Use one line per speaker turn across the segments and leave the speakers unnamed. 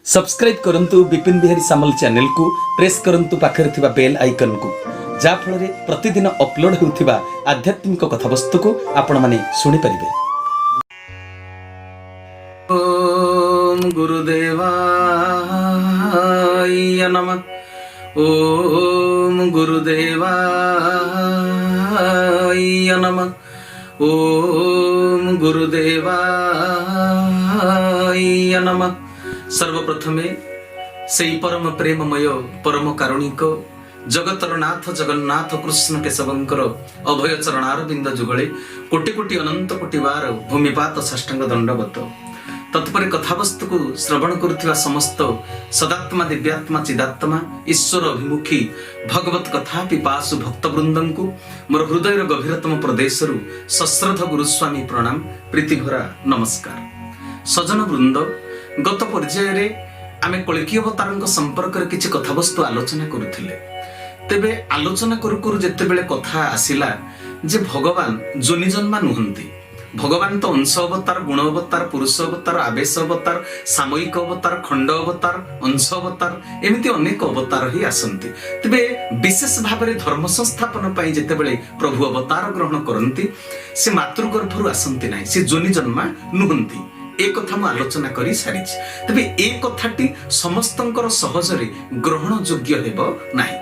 Subscribe करंतु विपिन बिहारी सामल channel को press करंतु पाखरे थिबा बेल आइकन को जा फल रे प्रतिदिन अपलोड होउथिबा आध्यात्मिक कथावस्तु को आपण माने सुनि परिबे। ओम गुरुदेवाय नमः। ओम गुरुदेवाय नमः। ओम गुरुदेवाय नमः। सर्वप्रथमे सेई परम प्रेममय परम कारुणिक जगतर नाथ जगन्नाथ कृष्ण केशवंकर अभय चरणारविंद जुगले कोटि कोटि अनंत कोटि बार भूमिपात साष्टांग दंडवत। तत्परे कथावस्तु को श्रवण करुथिबा समस्त सदात्मा दिव्यात्मा चिदात्मा ईश्वर अभिमुखी भगवत कथा पिपासु भक्तवृंदं को मोर हृदयर गभीरतम प्रदेशरु सश्रद्ध गुरुस्वामी प्रणाम प्रीतिभरा नमस्कार। सजन वृंद गत पर्याय आमे कल्की अवतार संपर्क में किसी कथावस्तु आलोचना करुथिले। तेबे आलोचना करू करू जेतेबेले कथा आसिला जे भगवान जोनि जन्मा नुहंती। भगवान तो अंश अवतार, गुण अवतार, पुरुष अवतार, आवेश अवतार, सामयिक अवतार, खंड अवतार, अंश अवतार एमती अनेक अवतार ही आसंती। तेबे विशेष भाव में धर्म संस्थापन पाई जेतेबेले प्रभु अवतार ग्रहण करंती से मातृगर्भरु आसंती नाही, से जोनि जन्मा नुहंती। एक कथा मु आलोचना करी सारी। तबे एक कथाटी समस्तंकर सहजरे ग्रहण योग्य हेबो नाही।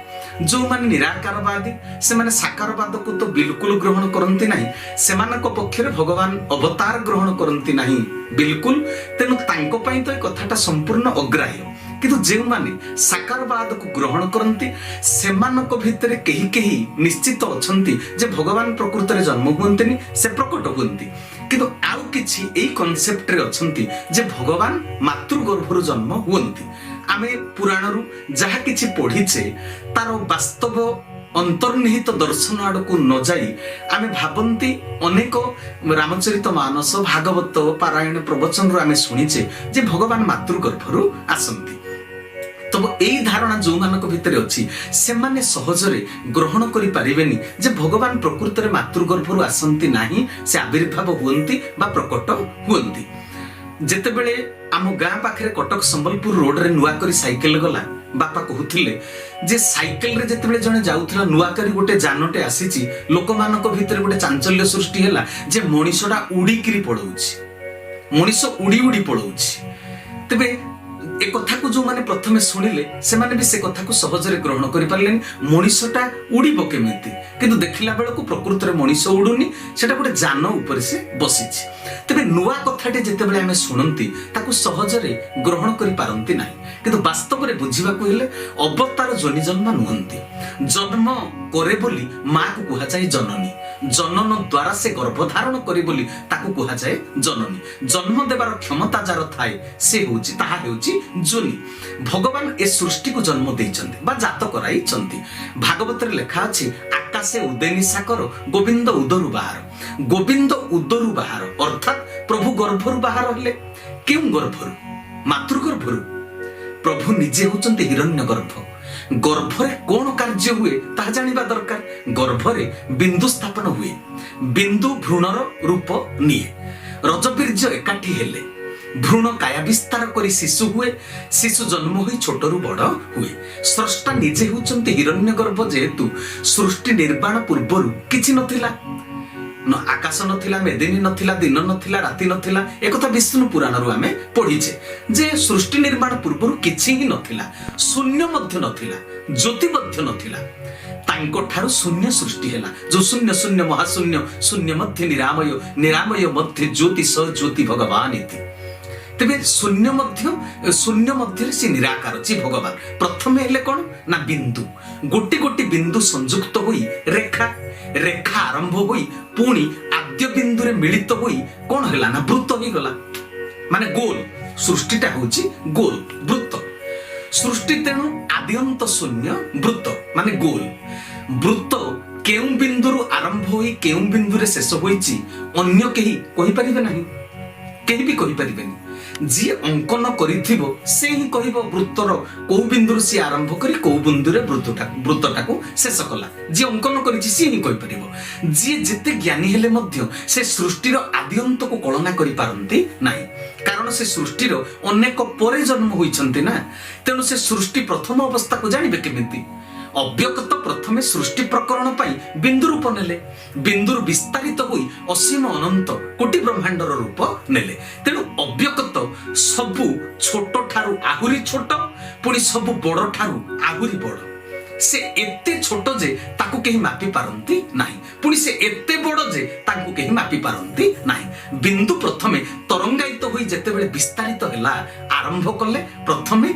जो माने निराकारवादी से माने साकारवाद को तो बिल्कुल ग्रहण करंती नाही, सेमानक पक्षरे भगवान अवतार ग्रहण करंती नाही बिल्कुल। तेनु तांको पई तो कथाटा संपूर्ण अग्राह्य। किंतु जे माने साकारवाद को ग्रहण करंती सेमानक भितरे केही केही निश्चित अछंती जे भगवान प्रकृति रे जन्म हुंतनी, से प्रकट हुंती। किंतु आउ किछि एई कांसेप्ट रे अछंती जे भगवान मातृगर्भरु जन्म हुंती। आमे पुराणरु जहा किछि पढिछे तार वास्तव अंतर्निहित दर्शन आड़कू न जाई आमे भाबंती अनेक रामचरित मानस, भागवत, पारायण, प्रवचन रु आमे सुनिछे जे भगवान मातृगर्भरु आसंती। तब एई धारणा जो मानक भितरे अछि सेमाने सहजरे ग्रहण करि पारिबेनी जे भगवान प्रकृति रे मातृगर्भरु आसंती नाही, से आविर्भाव हुंती बा प्रकट हुंती। जेतेबेले आम गाँ पाखरे कटक संबलपुर रोड रे नुआ करी साइकेल गला, बापा कहूथिले जे साइकेल रे जेतेबेले जणे जाउथला नुआ करी गोटे जानटे आसीची, लोकमानक भितरे गोटे चांचल्य सृष्टि होला जे मनीषडा उडी किरी पळौछि, मनीष उडी उडी पळौछि। तबे ए कथा को जो माने प्रथमे सुनिले से माने भी से कथा को सहजरे ग्रहण करि पारलेनी। मनीषटा उडीबो केमिति, किंतु देखिला बेलको प्रकृति रे मनीष उडुनी, सेटा गोटे जान ऊपर से बसिछि। तबे नुआ कथाटे जेतेबेले आमे सुनंती ताकू सहजरे ग्रहण करि पारंती नाही, किंतु वास्तव रे बुझिबाकू हेले अवतार जोनि जन्म नुहंती। जन्म करे बोली मां को कुहा जाय जननी, जनन द्वारा से गर्भधारण करे बोली ताकू कुहा जाय जननी। जन्म देबार क्षमता जार थाए से होची ताहा हेउची जोनि। भगवान ए सृष्टि को जन्म देइचंती बा जात कराइचंती। भागवत रे लेखा अछि आकाशे उदेनी साकर गोविंद उदरु बाहर। गोविंद उदरु बाहर अर्थात प्रभु गर्भरु बाहर हले। केउ गर्भरु? मातृगर्भरु। प्रभु निजे होचंती हिरण्यगर्भ। गर्भरे कोन कार्य हुए ता जानिबा दरकार। गर्भरे बिंदु स्थापन हुए, बिंदु भ्रूणर रूप निये, रजबीर्य एकाठी हेले भ्रूण काया विस्तार करी शिशु हुए, शिशु जन्म होई छोटरू बड़ हुए। स्रष्टा निजे होचंती हिरण्यगर्भ। जेहेतु सृष्टि निर्माण पूर्वरु किछि नथिला, न आकाश नथिला, मेदिनी नथिला, दिन नथिला, राति नथिला। एकथा विष्णु पुराण रु आमे पढिछे जे सृष्टि निर्माण पूर्वरु किछि ही नथिला, शून्य मध्य नथिला, ज्योति मध्य नथिला। तांको ठारु शून्य सृष्टि हेला। जो शून्य शून्य महाशून्य, शून्य मध्य निरामय, निरामय मध्य ज्योति स ज्योति भगवान इति। तेबे शून्य मध्य से निराकार जी भगवान। प्रथम हेले कोन ना बिंदु, गोटी गोटी बिंदु संयुक्त होई रेखा, रेखा आरंभ होई पुणी आद्य बिंदु रे मिलित होई कोन हेला ना वृत्त होई गला, माने गोल। सृष्टिटा होची गोल वृत्त सृष्टि। तेणु आद्यंत शून्य वृत्त माने गोल वृत्त। केउ बिंदुरु आरंभ होई केउ बिंदु रे शेष होईची अन्य केही कहि परिबे नाही, केही भी कहि परिबेनी। जी अंकन करिथिबो से ही कहिबो वृत्तर को बिंदुरु से आरंभ करी को बिंदुरे वृत्तटाको शेष कला। जी अंकन करिछि से ही कहि परिबो। जी जेते ज्ञानी हेले मध्य से सृष्टिर आदि अंत को कल्पना करि पारंती नाही। कारण से सृष्टि अनेक परे जन्म होइछन्ति ना, तेणु से सृष्टि प्रथम अवस्था को जानिबे केमिति? अव्यक्त प्रथमे सृष्टि प्रकरण पाई बिंदु रूप नेले, बिंदुर विस्तारित होई असीम अनंत कोटि ब्रह्मांडर रूप नेले। तेणु अव्यक्त सबु छोट ठारू आहुरी छोट, पुणी सबु बड़ ठारू आहुरी बड़। से एते छोट जे ताकू केही मापी पारंती नाही, पुणी से एते बड़ जे ताकू केही मापी पारंती नाही। बिंदु प्रथमे तरंगायित होई जेतेबेले विस्तारित हैला आरंभ कले, प्रथमे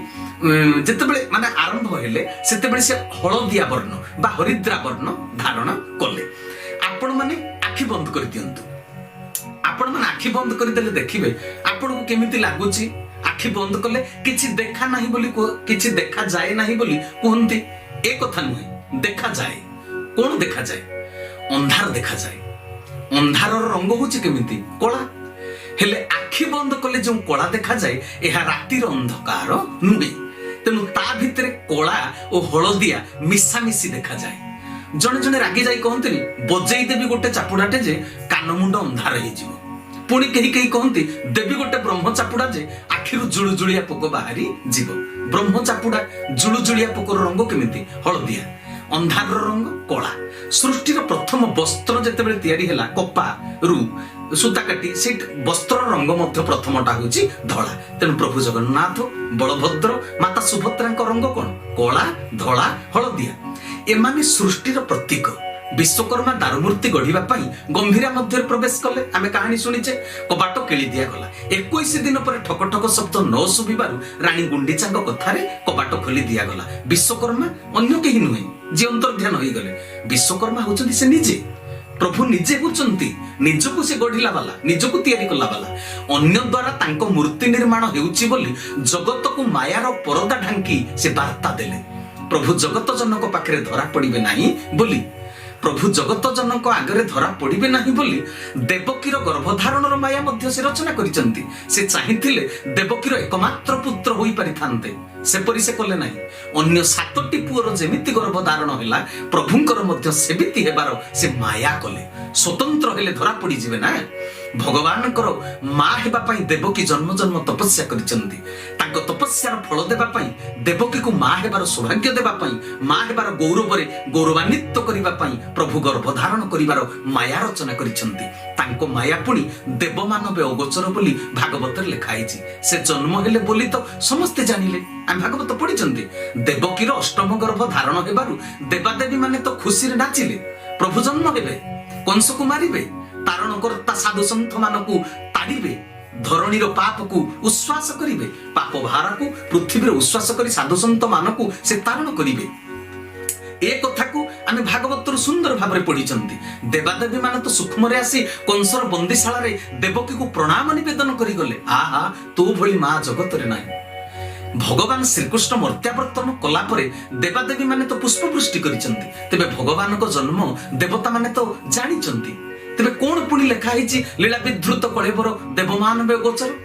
जेतेबेले माने आरंभ हेले सेतेबेले से हळदिया वर्ण बा हरिद्रा वर्ण धारण कले। आपण माने आखि बंद कर दियंतु, आपण माने आखि बंद कर देले देखिबे आपण को केमिति लागुची। आखि बंद कले किछि देखा नाही बोली, किछि देखा जाए नाही बोली कहंती, ए कथा नुहे। देखा जाए, कोन देखा जाए? अंधार देखा जाए। अंधारर रंग होची केमिति? कला। हेले आखि बंद कले जो कला देखा जाए एहा रातिर अंधकार नुहे। तेणु ता भितरे कला और हळदिया मिशामिशी देखा जाए। जने जने रागी जाई कहंतनी बजेई देबी गोटे चापुडाटे जे कान मुंड अंधार हे जिवो। पुणी केही केही कहंती देबी गोटे ब्रह्म चापुडा जे आखिरु जुळुजुळिया पोक बाहारी जीव। ब्रह्म चापुडा जुळुजुळिया पोकर रंग केमिति? हळदिया। अंधार रंग कला। सृष्टिर प्रथम वस्त्र जेतेबेले तयारी हैला कपा रु सूता काटी से वस्त्र रंग मध्य प्रथमटा होची धला। तेणु प्रभु जगन्नाथ, बलभद्र, माता सुभद्रा रंग कौन? कला, धला, हळदिया। एमाने सृष्टिर प्रतीक। विश्वकर्मा दारुमूर्ति गढ़िबा पई गंभीरा मध्य प्रवेश कले। आमे कहानी सुनिचे, कबाट केली दिया गला। 21 दिन पर ठक ठक शब्द न सुबिबारु रानी गुंडीचांग कथारे कबाट खोली दिया गला। विश्वकर्मा अन्य केही नुहे जे अंतर्ध्यान होई गले। विश्वकर्मा होचंती से निजे, प्रभु निजे होचंती, निजको से गढ़िला वाला, निजको तयारी कला वाला। अन्य द्वारा तांको मूर्ति निर्माण हेउची बोली जगत को मायार परदा ढांकी से वार्ता देले। प्रभु जगत जनक पाखरे धरा पड़िबे नाही बोली, प्रभु जगत जनक आगरे धरा पड़िबे नाही बोली देवकीर गर्भधारणर माया मध्य से रचना करिसंती। से चाहिथिले देवकीर एकमात्र पुत्र होई परिथान्ते, सेपरि से कले नाही। अन्य 7टी पुअर जेमिति गर्भधारण हैला प्रभुंकर मध्य सेमिति हेबार से माया कले। स्वतंत्र हेले धरा पड़ी जिवे ना। भगवानकर मां हेबा पई देवकी जन्म जन्म तपस्या करिसंती। तांको तपस्यार फल देबा पई देवकी को मां हेबार सौभाग्य देबा पई, मां हेबार गौरवरे गौरवान्वित करिबा पई प्रभु गर्भधारण करिवार माया रचना करिसंती। तांको माया पुणी देव मानव अगोचर बोली भागवत लिखा आइछि। से जन्म हेले बोली तो समस्ते जानिले। हम भागवत पढ़िसंती। देवकीर अष्टम गर्भ धारण हेबारु देवादेवी माने तो खुशी रे नाचिले। प्रभु जन्म हेबे, कंस को मारिबे, तारण करता साधु संत मानकु ताड़िबे, धरणीर पाप को उश्वास करिबे, पाप भार को पृथ्वी रे उश्वास करी साधु संत मानकु से तारण करिबे। ए कथा को आमे भागवत सुंदर भाव पढ़ी। देवादेवी मान तो सूक्ष्म रे आसी कंसर बंदीशाला रे देवकी को प्रणाम निवेदन करी गले। आहा तो भली मां जगत रे नाही। भगवान श्रीकृष्ण मर्त्यावर्तन कला परे देवादेवी माने तो पुष्पवृष्टि करिसंती। तेबे भगवान को जन्म देवता माने तो जानिचंती। तेबे कोन पुणी लेखा हिची लीला विधृत कलेबर देवमानव गोचर।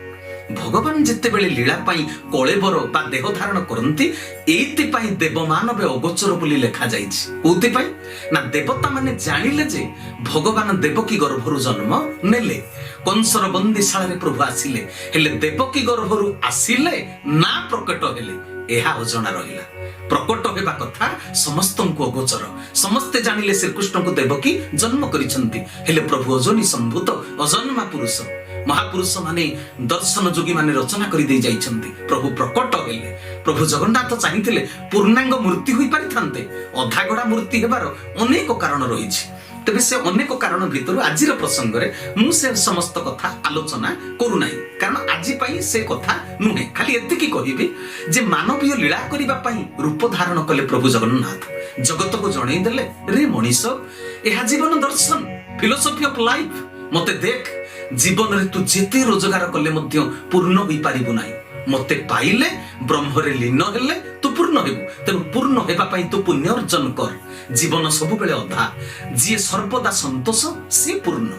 भगवान जेतेबेले लीला पाई कलेबर बा देह धारण करंती एति पाई देवमानव अगोचर बोली लेखा जाइछि। कोति पाई ना देवता माने जानिले जे भगवान देवकी गर्भरु जन्म नेले। कंसर बंदीशाला रे प्रभु आसिले, हेले देवकी गर्भरु आसिले ना प्रकट हेले एहा अजଣା रहिला। प्रकट हेबा कथा समस्तंको अगोचर। समस्ते जानिले श्रीकृष्ण को देवकी जन्म करिसंती। हेले प्रभु अजनी संभूत अजन्मा पुरुष महापुरुष माने दर्शन जोगी माने रचना करि दे जाइछंती। प्रभु प्रकट हेले। प्रभु जगन्नाथ चाहिथिले पूर्णांग मूर्ति होई पारिथान्ते। अधागड़ा मूर्ति हेबार अनेक कारण रहिछि। तेबे से अनेक कारण भितर आजिर प्रसंग रे मु से समस्त कथा आलोचना करू नाही, कारण आजि पई से कथा नुहे। खाली एतिकी कहिबी जे मानवीय लीला करिबा पई रूप धारण कले प्रभु जगन्नाथ। जगत को जणै देले, रे मनीष एहा जीवन दर्शन, फिलोसफी ऑफ लाइफ। मते देख, जीवन रे तू जेते रोजगार कले मध्य पूर्ण होई पारिबु नाही। मते पाइले ब्रह्मरे लीन हेले तू पूर्ण हेबु। तेणु पूर्ण हेबा पई तू पुण्य अर्जन कर। जीवन सब बेले अधा, जी सर्वदा संतोष से पूर्ण।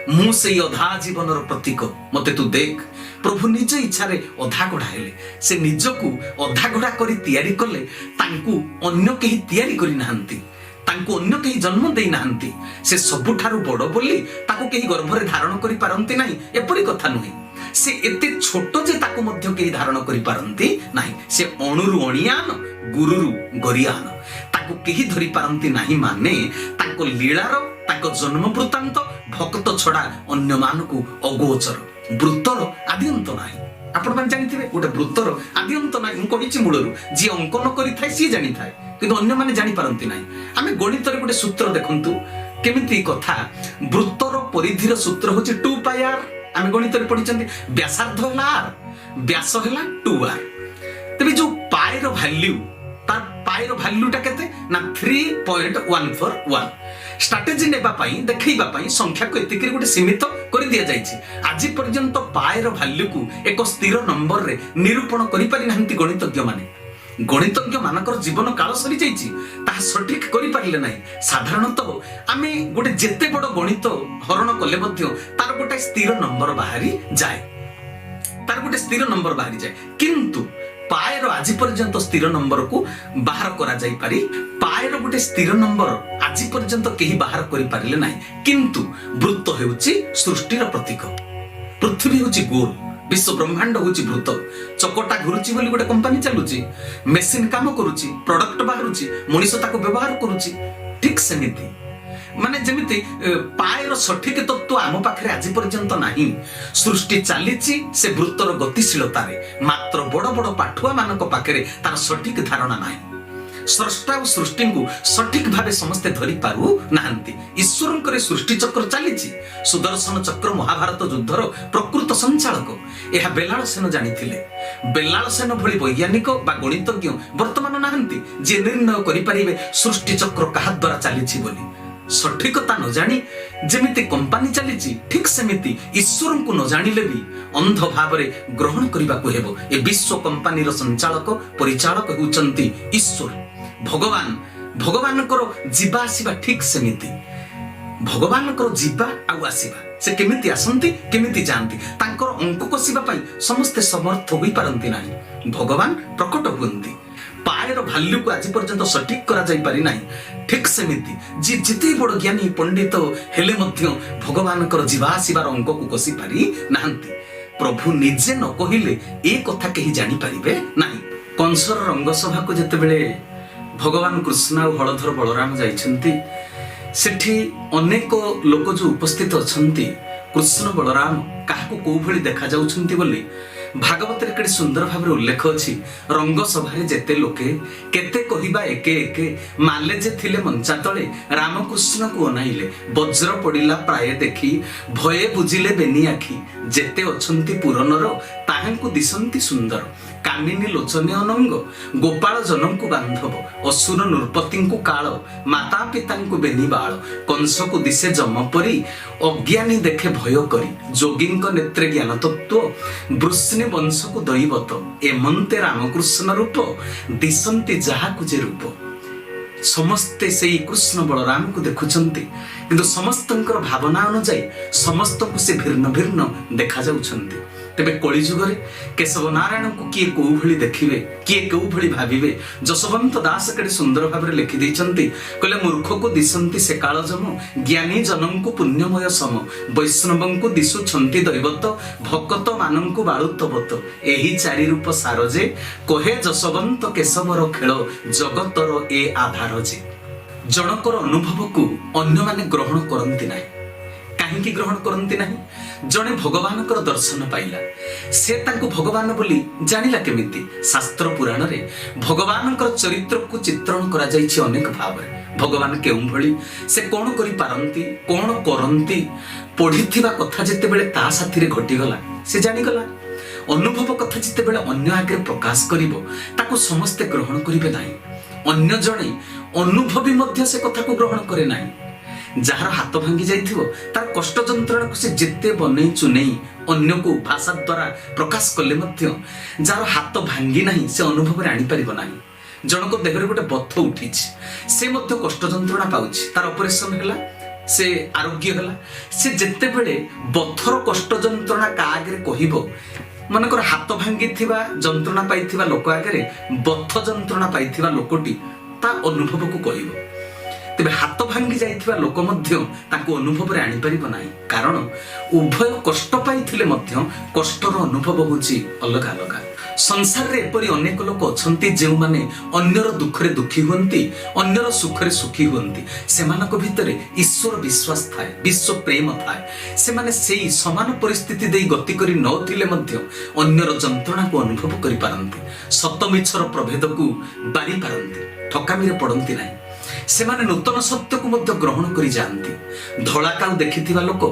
मु से अधा जीवनर प्रतीक। मते तू देख, प्रभु निज इच्छा रे अधा गढ़ा हेले। से निजकु अधा गढ़ा करी तयारी कले, तांकु अन्य केही तयारी करि नाहंती, तांकु अन्य केही जन्म देई नाहंती। से सबुठारु बड़ बोली ताकु केही गर्भरे धारण करि पारंती नाही एपरि कथा नुहे। से एते छोट जे ताको मध्य केही धारण करि पारंती नाही। से अणुरु अणियान गुरुरु गरियान ताको केही धरि पारंती नाही। माने ताको लीलार ताको जन्म वृत्तांत भक्त छड़ा अन्य मानकु अगोचर। वृत्तर आदि अंत नाही। आपण मान जानिथिबे गोटे वृत्तर आदि अंत नाही। मु कहिछि मूलरु जी अंकन करि थाय सी जानि थाय किंतु अन्य माने जानि पारंती नाही। आमे गणितर गोटे सूत्र देखंतु केमिति कथा। वृत्तर परिधिर सूत्र होछि 2πr। आमे गणितर पढिचंती व्यासार्ध होला r, व्यास होला 2r। तबे जो पाई रो वैल्यू तार पाई रो वैल्यूटा केते ना 3.141। स्ट्रैटेजी नेबा पई देखैबा पई संख्या को एतिकरी गोटे सीमित कर दिया जायछि। आज पर्यंत पाई रो वैल्यू को एक स्थिर नंबर रे निरूपण करि पारि नाहंती गणितज्ञ माने। गणितज्ञ मानकर जीवन काल सरी जाइछि ता सठिक करि पारिले नाही। साधारणतः आमे गोटे जेते बड़ गणित हरण कले मध्य तार गोटे स्थिर नंबर बाहरी जाय, तार गोटे स्थिर नंबर बाहरी जाय। किंतु पाएर आज पर्यंत स्थिर नंबर को बाहर करा जाई पारि। पाएर गोटे स्थिर नंबर आज पर्यंत केही बाहर करि पारिले नाही। किंतु वृत्त हेउछि सृष्टिर प्रतीक। पृथ्वी हेउछि गोल, विश्व ब्रह्मांड होची वृत्त। चकटा घुरुची बोली गोटे कंपनी चलुची, मेसिन काम करूची, प्रोडक्ट बाहरुची, मनुष्य ताको व्यवहार करूची। ठीक सेमिति माने जेमिति पाएर सठिक तत्व आम पाखरे आज पर्यंत नाही। सृष्टि चालीची से वृत्तर गतिशीलता रे, मात्र बड़ बड़ पाठुआ मानक पाखरे तार सठिक धारणा नाही। स्रष्टा और सृष्टि को सठिक भावे समस्ते धरि पारु नाहंती। ईश्वरंकर सृष्टि चक्र चालीची। सुदर्शन चक्र महाभारत युद्धर प्रकृत संचालक यह बेलाल सेन जानिथिले। बेलाल सेन भली वैज्ञानिक बा गणितज्ञ वर्तमान नाहंती जे निर्णय करि परिबे सृष्टि चक्र काहा द्वारा चालीची बोली। सठिकता न जानी जेमिति कंपनी चलीची, ठीक सेमिति ईश्वर को न जानिले भी अंध भाव रे ग्रहण करिबा को हेबो। ए विश्व कंपनी रो संचालक परिचालक होचंती ईश्वर भगवान। भगवान करो जीवा आसीबा ठीक सेमिति भगवान करो जीवा आउ आसीबा से केमिति आसंती केमिति जानती तांकर अंक कसिबा पई समस्त समर्थ होई पारंती नाही। भगवान प्रकट हुंती। पाएर वैल्यू को आज पर्यंत सठिक करा जाई पारि नाही। ठीक सेमिति जी जिते बड़ ज्ञानी पंडित हेले मध्य भगवान कर जीवा आसीबार अंक को कसी पारि नाहंती। प्रभु निजे न कहिले ए कथा केही जानि पारिबे नाही। कंसर रंगसभा को जते बेले भगवान कृष्ण और हलधर बलराम जाइछंती, सेठी अनेक लोक जो उपस्थित अछंती कृष्ण बलराम काहाको को भली देखा जाउछंती बोली भागवत रे केते सुंदर भाव रे उल्लेख अछि। रंग सभा रे जेते लोके केते कहिबा एके एके माले जे थिले मंचा तळे रामकृष्ण को अनाइले। वज्र पडिला प्राय देखी भये बुझिले बेनी आखी। जेते अछंती पुरनर ताहांकु दिसंती सुंदर। कामिनी लोचने अनंग गोपाल जनम को बांधव। असुर नृपति को काल माता पिता को बेनी बाल। कंस को दिसे जमपरी अज्ञानी देखे भय करी। जोगी नेत्रे ज्ञान तत्व वृष्णि वंश को दैवत। एमंते रामकृष्ण रूप दिसंती जहा कुजे रूप। समस्ते से कृष्ण बलराम को देखुछंती किंतु समस्तंकर भावना अनुଯାୟୀ समस्त को से भिन्न भिन्न देखा जाउछंती। तेबे कली जुग रे केशव नारायण को किए को भली देखिबे किए को भली भाबिबे जसवंत दास केडे सुंदर भाव रे लिखि दैछंती। कहले मूर्ख को दिसंती से काल जम ज्ञानी जनम को पुण्यमय सम। वैष्णवं को दिसु छंती दैवत भक्त मानन को बाळुतवत। एही चारि रूप सार जे कहे जसवंत केशवर खेल जगतर ए आधार जे। जनकर अनुभव को अन्य माने ग्रहण करंती नाही। काहेकि ग्रहण करंती नाही? जने भगवान कर दर्शन पाइला से तांको भगवान बोली जानिला केमिति? शास्त्र पुराण रे भगवान कर चरित्र को चित्रण करा जाइछि अनेक भाव रे। भगवान केउ भली से कोन करि पारंती कोन करंती पढिथिबा कथा जते बेले ता साथी रे घटी गला से जानि गला। अनुभव कथा जते बेले अन्य आगे प्रकाश करिवो ताको समस्त ग्रहण करिवे नाही। अन्य जने अनुभवी मध्य से कथा को ग्रहण करे नाही। जार हाथ भांगी जाइथिबो तार कष्ट जंत्रणा को से जेते बनै चुनै अन्य को भाषा द्वारा प्रकाश कले मध्य जार हाथ भांगी नाही से अनुभव रे आनी परिबो नाही। जनक देह रे गोटे बथ उठिछि से मध्य कष्ट जंत्रणा पाउछि तार ऑपरेशन हैला से आरोग्य हैला से जेते बेले बथर कष्ट जंत्रणा का आगे कहिबो मनकर हाथ भांगी थिबा जंत्रणा पाइथिबा लोक आगे बथ जंत्रणा पाइथिबा लोकटी ता अनुभव को कहिबो। ତେବେ ହାତ ଭାଙ୍ଗି ଯାଇଥିବା ଲୋକ ମଧ୍ୟ ତାଙ୍କୁ ଅନୁଭବରେ ଆଣିପାରିବ ନାହିଁ, କାରଣ ଉଭୟ କଷ୍ଟ ପାଇଥିଲେ ମଧ୍ୟ କଷ୍ଟର ଅନୁଭବ ହେଉଛି ଅଲଗା ଅଲଗା। ସଂସାରରେ ଏପରି ଅନେକ ଲୋକ ଅଛନ୍ତି ଯେଉଁମାନେ ଅନ୍ୟର ଦୁଃଖରେ ଦୁଃଖୀ ହୁଅନ୍ତି, ଅନ୍ୟର ସୁଖରେ ସୁଖୀ ହୁଅନ୍ତି। ସେମାନଙ୍କ ଭିତରେ ଈଶ୍ୱର ବିଶ୍ୱାସ ଥାଏ, ବିଶ୍ୱ ପ୍ରେମ ଥାଏ। ସେମାନେ ସେଇ ସମାନ ପରିସ୍ଥିତି ଦେଇ ଗତି କରି ନଥିଲେ ମଧ୍ୟ ଅନ୍ୟର ଯନ୍ତ୍ରଣାକୁ ଅନୁଭବ କରିପାରନ୍ତି, ସତ ମିଛର ପ୍ରଭେଦକୁ ବାରି ପାରନ୍ତି, ଠକାମିରେ ପଡ଼ନ୍ତି ନାହିଁ। ସେମାନେ ନୂତନ ସତ୍ୟକୁ ମଧ୍ୟ ଗ୍ରହଣ କରି ଯାଆନ୍ତି। ଧଳା କାଉ ଦେଖିଥିବା ଲୋକ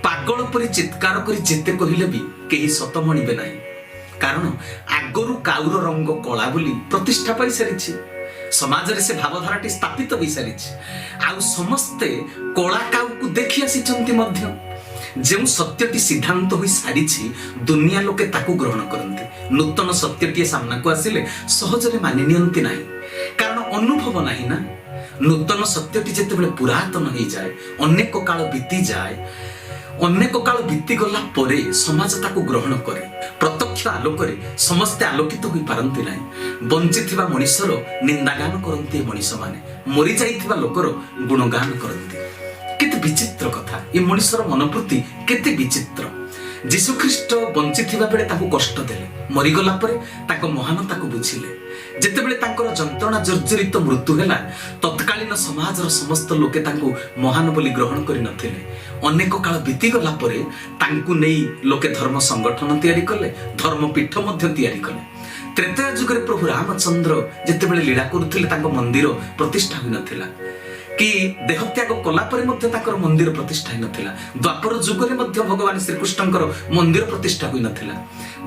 ପାଗଳ ପରି ଚିତ୍କାର କରି ଯେତେ କହିଲେ ବି କେହି ସତ ମଣିବେ ନାହିଁ, କାରଣ ଆଗରୁ କାଉର ରଙ୍ଗ କଳା ବୋଲି ପ୍ରତିଷ୍ଠା ପାଇସାରିଛି। ସମାଜରେ ସେ ଭାବଧାରାଟି ସ୍ଥାପିତ ହୋଇସାରିଛି। ଆଉ ସମସ୍ତେ କଳା କାଉକୁ ଦେଖି ଆସିଛନ୍ତି ମଧ୍ୟ। ଯେଉଁ ସତ୍ୟଟି ସିଦ୍ଧାନ୍ତ ହୋଇ ସାରିଛି ଦୁନିଆ ଲୋକେ ତାକୁ ଗ୍ରହଣ କରନ୍ତି। ନୂତନ ସତ୍ୟଟିଏ ସାମ୍ନାକୁ ଆସିଲେ ସହଜରେ ମାନି ନିଅନ୍ତି ନାହିଁ, କାରଣ ଅନୁଭବ ନାହିଁ ନା। ନୂତନ ସତ୍ୟଟି ଯେତେବେଳେ ପୁରାତନ ହେଇଯାଏ, ଅନେକ କାଳ ବିତିଯାଏ, ଅନେକ କାଳ ବିତିଗଲା ପରେ ସମାଜ ତାକୁ ଗ୍ରହଣ କରେ। ପ୍ରତ୍ୟକ୍ଷ ଆଲୋକରେ ସମସ୍ତେ ଆଲୋକିତ ହୋଇପାରନ୍ତି ନାହିଁ। ବଞ୍ଚିଥିବା ମଣିଷର ନିନ୍ଦାଗାନ କରନ୍ତି ଏ ମଣିଷମାନେ, ମରିଯାଇଥିବା ଲୋକର ଗୁଣଗାନ କରନ୍ତି। କେତେ ବିଚିତ୍ର କଥା! ଏ ମଣିଷର ମନୋବୃତ୍ତି କେତେ ବିଚିତ୍ର! ଯୀଶୁଖ୍ରୀଷ୍ଟ ବଞ୍ଚିଥିବା ବେଳେ ତାଙ୍କୁ କଷ୍ଟ ଦେଲେ, ମରିଗଲା ପରେ ତାଙ୍କ ମହାନତାକୁ ବୁଝିଲେ। ଯେତେବେଳେ ତାଙ୍କର ଯନ୍ତ୍ରଣା ଜର୍ଜରିତ ମୃତ୍ୟୁ ହେଲା, ତତ୍କାଳୀନ ସମାଜର ସମସ୍ତ ଲୋକେ ତାଙ୍କୁ ମହାନ ବୋଲି ଗ୍ରହଣ କରିନଥିଲେ। ଅନେକ କାଳ ବିତିଗଲା ପରେ ତାଙ୍କୁ ନେଇ ଲୋକେ ଧର୍ମ ସଂଗଠନ ତିଆରି କଲେ, ଧର୍ମପୀଠ ମଧ୍ୟ ତିଆରି କଲେ। ତ୍ରେତୟା ଯୁଗରେ ପ୍ରଭୁ ରାମଚନ୍ଦ୍ର ଯେତେବେଳେ ଲୀଳା କରୁଥିଲେ ତାଙ୍କ ମନ୍ଦିର ପ୍ରତିଷ୍ଠା ହୋଇନଥିଲା, କି ଦେହତ୍ୟାଗ କଲା ପରେ ମଧ୍ୟ ତାଙ୍କର ମନ୍ଦିର ପ୍ରତିଷ୍ଠା ହୋଇନଥିଲା। ଦ୍ୱାପର ଯୁଗରେ ମଧ୍ୟ ଭଗବାନ ଶ୍ରୀକୃଷ୍ଣଙ୍କର ମନ୍ଦିର ପ୍ରତିଷ୍ଠା ହୋଇନଥିଲା।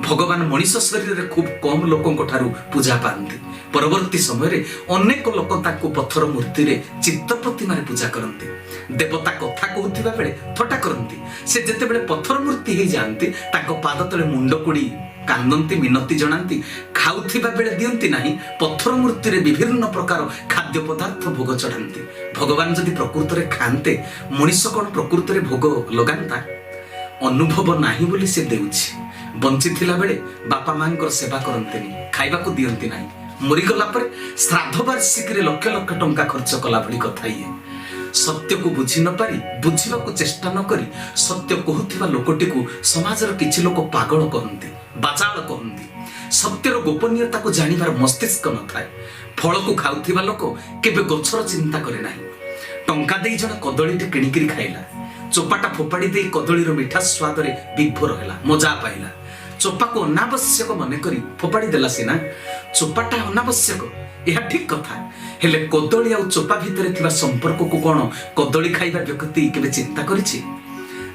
ଭଗବାନ ମଣିଷ ଶରୀରରେ ଖୁବ୍ କମ୍ ଲୋକଙ୍କ ଠାରୁ ପୂଜା ପାଆନ୍ତି। ପରବର୍ତ୍ତୀ ସମୟରେ ଅନେକ ଲୋକ ତାଙ୍କୁ ପଥର ମୂର୍ତ୍ତିରେ ଚିତ୍ର ପ୍ରତିମାରେ ପୂଜା କରନ୍ତି। ଦେବତା କଥା କହୁଥିବା ବେଳେ ଥଟ୍ଟା କରନ୍ତି। ସେ ଯେତେବେଳେ ପଥର ମୂର୍ତ୍ତି ହେଇଯାଆନ୍ତି ତାଙ୍କ ପାଦ ତଳେ ମୁଣ୍ଡ କୋଡ଼ି କାନ୍ଦନ୍ତି, ମିନତି ଜଣାନ୍ତି। ଖାଉଥିବା ବେଳେ ଦିଅନ୍ତି ନାହିଁ, ପଥର ମୂର୍ତ୍ତିରେ ବିଭିନ୍ନ ପ୍ରକାର ଖାଦ୍ୟ ପଦାର୍ଥ ଭୋଗ ଚଢ଼ାନ୍ତି। ଭଗବାନ ଯଦି ପ୍ରକୃତରେ ଖାଆନ୍ତେ, ମଣିଷ କ'ଣ ପ୍ରକୃତରେ ଭୋଗ ଲଗାନ୍ତା? ଅନୁଭବ ନାହିଁ ବୋଲି ସେ ଦେଉଛି। ବଞ୍ଚିଥିଲା ବେଳେ ବାପା ମାଙ୍କର ସେବା କରନ୍ତିନି, ଖାଇବାକୁ ଦିଅନ୍ତି ନାହିଁ। ମରିଗଲା ପରେ ଶ୍ରାଦ୍ଧ ବାର୍ଷିକୀରେ ଲକ୍ଷ ଲକ୍ଷ ଟଙ୍କା ଖର୍ଚ୍ଚ କଲା ଭଳି କଥା ଇଏ। ସତ୍ୟକୁ ବୁଝି ନ ପାରି, ବୁଝିବାକୁ ଚେଷ୍ଟା ନ କରି ସତ୍ୟ କହୁଥିବା ଲୋକଟିକୁ ସମାଜର କିଛି ଲୋକ ପାଗଳ କହନ୍ତି, ବାଚାଳ କହନ୍ତି। ସତ୍ୟର ଗୋପନୀୟତାକୁ ଜାଣିବାର ମସ୍ତିଷ୍କ ନଥାଏ। ଫଳକୁ ଖାଉଥିବା ଲୋକ କେବେ ଗଛର ଚିନ୍ତା କରେ ନାହିଁ। ଟଙ୍କା ଦେଇ ଜଣେ କଦଳୀଟେ କିଣିକିରି ଖାଇଲା, ଚୋପାଟା ଫୋପାଡ଼ି ଦେଇ କଦଳୀର ମିଠା ସ୍ୱାଦରେ ବିଭୋର ହେଲା, ମଜା ପାଇଲା। ଚୋପାକୁ ଅନାବଶ୍ୟକ ମନେକରି ଫୋପାଡ଼ି ଦେଲା ସିନା, ଚୋପାଟା ଅନାବଶ୍ୟକ, ଏହା ଠିକ କଥା। ହେଲେ କଦଳୀ ଆଉ ଚୋପା ଭିତରେ ଥିବା ସମ୍ପର୍କକୁ କ'ଣ କଦଳୀ ଖାଇବା ବ୍ୟକ୍ତି କେବେ ଚିନ୍ତା କରିଛି?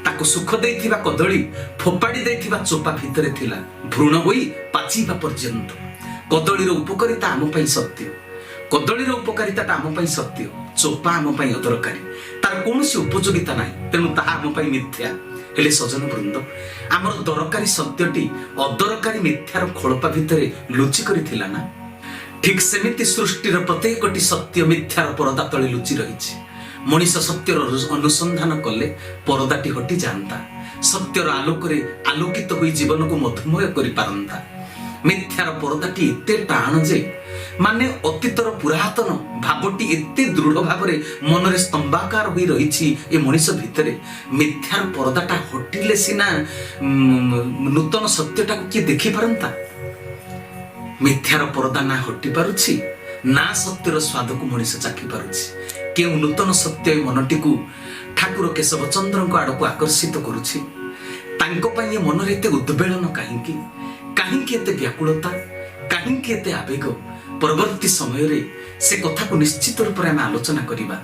ତାକୁ ସୁଖ ଦେଇଥିବା କଦଳୀ ଫୋପାଡ଼ି ଦେଇଥିବା ଚୋପା ଭିତରେ ଥିଲା, ଭ୍ରୁଣ ହୋଇ ପାଚିବା ପର୍ଯ୍ୟନ୍ତ। କଦଳୀର ଉପକାରିତା ଆମ ପାଇଁ ସତ୍ୟ, କଦଳୀର ଉପକାରିତାଟା ଆମ ପାଇଁ ସତ୍ୟ, ଚୋପା ଆମ ପାଇଁ ଅଦରକାରୀ। ତାର କୌଣସି ଉପଯୋଗିତା ନାହିଁ, ତେଣୁ ତାହା ଆମ ପାଇଁ ମିଥ୍ୟା। ହେଲେ ସଜନ ବୃନ୍ଦ, ଆମର ଦରକାରୀ ସତ୍ୟଟି ଅଦରକାରୀ ମିଥ୍ୟାର ଖୋଳପା ଭିତରେ ଲୁଚି କରିଥିଲା ନା? ଠିକ ସେମିତି ସୃଷ୍ଟିର ପ୍ରତ୍ୟେକଟି ସତ୍ୟ ମିଥ୍ୟାର ପରଦା ତଳେ ଲୁଚି ରହିଛି। ମଣିଷ ସତ୍ୟର ଅନୁସନ୍ଧାନ କଲେ ପରଦାଟି ହଟି ଯାଆନ୍ତା, ସତ୍ୟର ଆଲୋକରେ ଆଲୋକିତ ହୋଇ ଜୀବନକୁ ମଧୁମୟ କରିପାରନ୍ତା। ମିଥ୍ୟାର ପରଦାଟି ଏତେ ଟାଣ ଯେ, ମାନେ ଅତୀତର ପୁରାତନ ଭାବଟି ଏତେ ଦୃଢ଼ ଭାବରେ ମନରେ ସ୍ତମ୍ଭାକାର ହୋଇ ରହିଛି ଏ ମଣିଷ ଭିତରେ। ମିଥ୍ୟାର ପରଦାଟା ହଟିଲେ ସିନା ନୂତନ ସତ୍ୟଟାକୁ କିଏ ଦେଖିପାରନ୍ତା। ମିଥ୍ୟାର ପରଦା ନା ହଟି ପାରୁଛି, ନା ସତ୍ୟର ସ୍ୱାଦକୁ ମଣିଷ ଚାଖି ପାରୁଛି। କେଉଁ ନୂତନ ସତ୍ୟ ଏ ମନଟିକୁ ଠାକୁର କେଶବ ଚନ୍ଦ୍ରଙ୍କ ଆଡ଼କୁ ଆକର୍ଷିତ କରୁଛି? ତାଙ୍କ ପାଇଁ ଏ ମନରେ ଏତେ ଉଦ୍ବେଳନ କାହିଁକି? କାହିଁକି ଏତେ ବ୍ୟାକୁଳତା? କାହିଁକି ଏତେ ଆବେଗ? ପରବର୍ତ୍ତୀ ସମୟରେ ସେ କଥାକୁ ନିଶ୍ଚିତ ରୂପରେ ଆମେ ଆଲୋଚନା କରିବା।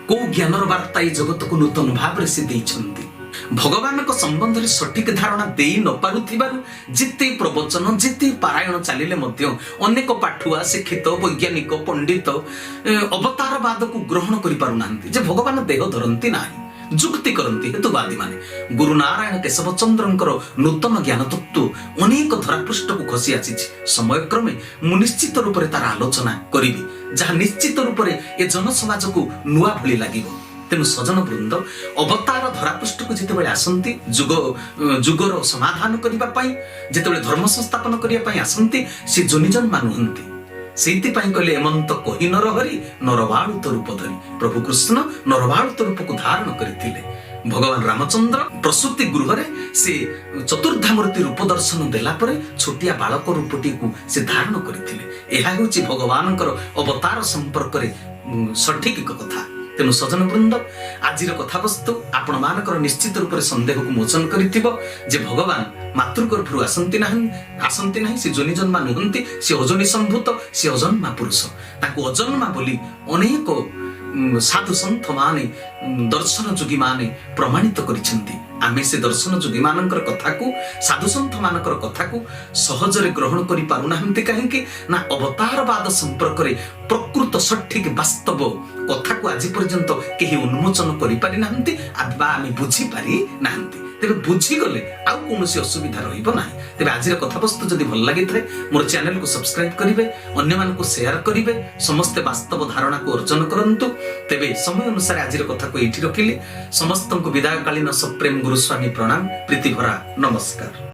କୋଉ ଜ୍ଞାନର ବାର୍ତ୍ତା ଏ ଜଗତକୁ ନୂତନ ଭାବରେ ସେ ଦେଇଛନ୍ତି। ଭଗବାନଙ୍କ ସମ୍ବନ୍ଧରେ ସଠିକ ଧାରଣା ଦେଇ ନ ପାରୁଥିବାରୁ ଯେତେ ପ୍ରବଚନ, ଯେତେ ପାରାୟଣ ଚାଲିଲେ ମଧ୍ୟ ଅନେକ ପାଠୁଆ, ଶିକ୍ଷିତ, ବୈଜ୍ଞାନିକ, ପଣ୍ଡିତ ଅବତାରବାଦକୁ ଗ୍ରହଣ କରିପାରୁନାହାନ୍ତି ଯେ ଭଗବାନ ଦେହ ଧରନ୍ତି ନାହିଁ। ଯୁକ୍ତି କରନ୍ତି ହେତୁବାଦୀ ମାନେ। ଗୁରୁ ନାରାୟଣ କେଶବ ଚନ୍ଦ୍ରଙ୍କର ନୂତନ ଜ୍ଞାନ ତତ୍ତ୍ୱ ଅନେକ ଧରାପୃଷ୍ଠକୁ ଖସି ଆସିଛି। ସମୟକ୍ରମେ ମୁଁ ନିଶ୍ଚିତ ରୂପରେ ତାର ଆଲୋଚନା କରିବି, ଯାହା ନିଶ୍ଚିତ ରୂପରେ ଏ ଜନସମାଜକୁ ନୂଆ ଭଳି ଲାଗିବ। ତେଣୁ ସଜନ ବୃନ୍ଦ, ଅବତାର ଧରାପୃଷ୍ଠକୁ ଯେତେବେଳେ ଆସନ୍ତି ଯୁଗର ସମାଧାନ କରିବା ପାଇଁ, ଯେତେବେଳେ ଧର୍ମ ସଂସ୍ଥାପନ କରିବା ପାଇଁ ଆସନ୍ତି, ସେ ଜନିଜନ୍ମା ନୁହନ୍ତି। ସେଇଥିପାଇଁ କହିଲେ ଏମନ୍ତ କହି ନର ହରି ନରବାଳୁତ ରୂପ ଧରି। ପ୍ରଭୁ କୃଷ୍ଣ ନରବାଳୁତ ରୂପକୁ ଧାରଣ କରିଥିଲେ। ଭଗବାନ ରାମଚନ୍ଦ୍ର ପ୍ରସୂତି ଗୃହରେ ସେ ଚତୁର୍ଦ୍ଧାମୂର୍ତ୍ତି ରୂପ ଦର୍ଶନ ଦେଲା ପରେ ଛୋଟିଆ ବାଳକ ରୂପଟିକୁ ସେ ଧାରଣ କରିଥିଲେ। ଏହା ହେଉଛି ଭଗବାନଙ୍କର ଅବତାର ସମ୍ପର୍କରେ ସଠିକ କଥା। ତେଣୁ ସଜନ ବୃନ୍ଦ, ଆଜିର କଥାବସ୍ତୁ ଆପଣ ମାନଙ୍କର ନିଶ୍ଚିତ ରୂପରେ ସନ୍ଦେହକୁ ମୋଚନ କରିଥିବ ଯେ ଭଗବାନ ମାତୃଗର୍ଭରୁ ଆସନ୍ତି ନାହିଁ, ସେ ଯୋନି ଜନ୍ମା ନୁହନ୍ତି, ସେ ଅଜନି ସମ୍ଭୂତ, ସେ ଅଜନ୍ମା ପୁରୁଷ। ତାଙ୍କୁ ଅଜନ୍ମା ବୋଲି ଅନେକ ସାଧୁ ସନ୍ଥ ମାନେ, ଦର୍ଶନ ଯୋଗୀ ମାନେ ପ୍ରମାଣିତ କରିଛନ୍ତି। ଆମେ ସେ ଦର୍ଶନ ଯୋଗୀ ମାନଙ୍କର କଥାକୁ, ସାଧୁ ସନ୍ଥ ମାନଙ୍କର କଥାକୁ ସହଜରେ ଗ୍ରହଣ କରି ପାରୁନାହାନ୍ତି। କାହିଁକି ନା ଅବତାରବାଦ ସମ୍ପର୍କରେ ପ୍ରକୃତ ସଠିକ ବାସ୍ତବ କଥାକୁ ଆଜି ପର୍ଯ୍ୟନ୍ତ କେହି ଉନ୍ମୋଚନ କରିପାରି ନାହାନ୍ତି ବା ଆମେ ବୁଝିପାରି ନାହାନ୍ତି। ତେବେ ବୁଝିଗଲେ ଆଉ କୌଣସି ଅସୁବିଧା ରହିବ ନାହିଁ। ତେବେ ଆଜିର କଥାବସ୍ତୁ ଯଦି ଭଲ ଲାଗିଥାଏ ମୋର ଚ୍ୟାନେଲକୁ ସବସ୍କ୍ରାଇବ କରିବେ, ଅନ୍ୟମାନଙ୍କୁ ସେୟାର କରିବେ, ସମସ୍ତେ ବାସ୍ତବ ଧାରଣାକୁ ଅର୍ଜନ କରନ୍ତୁ। ତେବେ ସମୟ ଅନୁସାରେ ଆଜିର କଥାକୁ ଏଇଠି ରଖିଲି। ସମସ୍ତଙ୍କୁ ବିଦାୟକାଳୀନ ସପ୍ରେମ ଗୁରୁସ୍ୱାମୀ ପ୍ରଣାମ, ପ୍ରୀତି ଭରା ନମସ୍କାର।